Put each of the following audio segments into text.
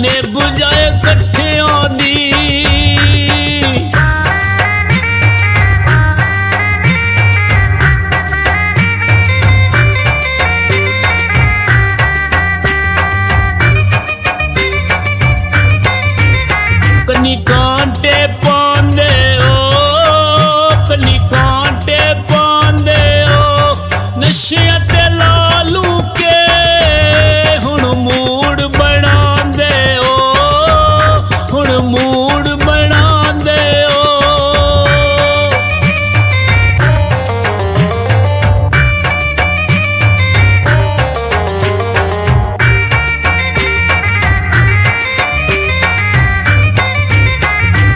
ने बुझाए कट्ठियां दी कनी कांटे पांदे कनी कांटे पांदे नशिया ते लालू के हुण मूड बना दे हुण मूड बना दे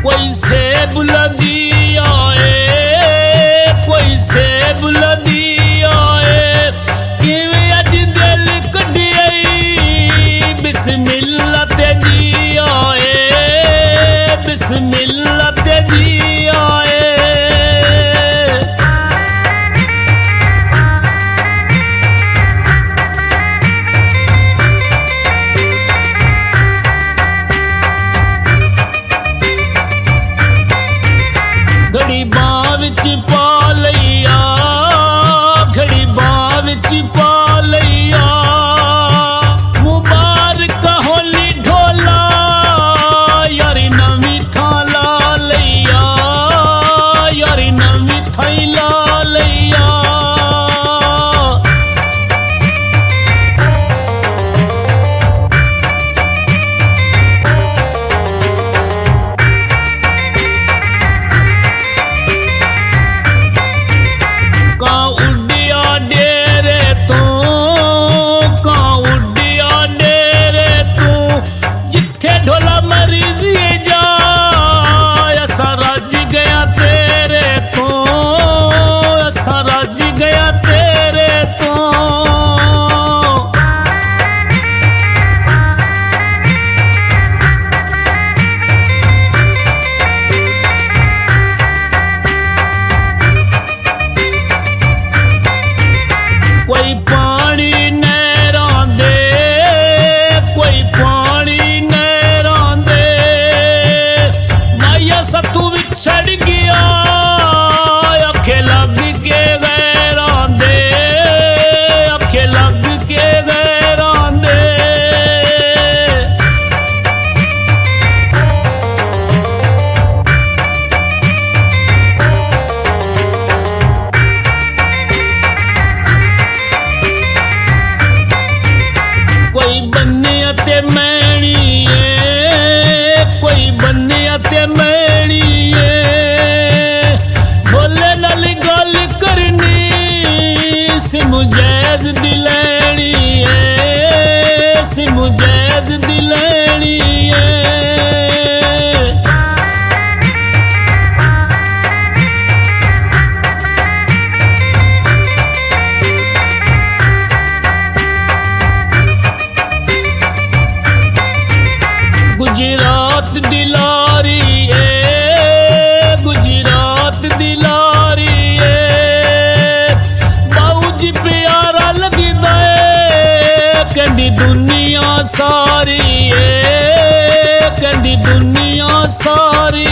कोई से बुलंदी आए कोई से बुलंदी आए किवें अज दिल कढियाई बिस्मिल्लाह ते जी आए बिस्मिल्लाह ते जी आए घड़ी बां विच पा लैया घड़ी बां विच पा लैया मुबारक होली ढोला यारी नवी थां ला लैया यारी नवी थाई ला लैया ढोला मरीजी जा असा रज गया तेरे तो असा रज गया तेरे तो कोई पानी नहरां दे कोई पानी सत्तू विछड़ गया अखे लग के गैरां दे अखे लग के गैरां दे कोई बन्ने ते मैनी कोई बन्ने ते मैनी ढोले नाल गल करनी सिमु जैज दी लैनी सिमु जैज दी लैनी गुजरात दिलारी गुजरात दिलारी बाऊजी प्यारा लगदा कहंदी दुनिया सारी कहंदी दुनिया सारी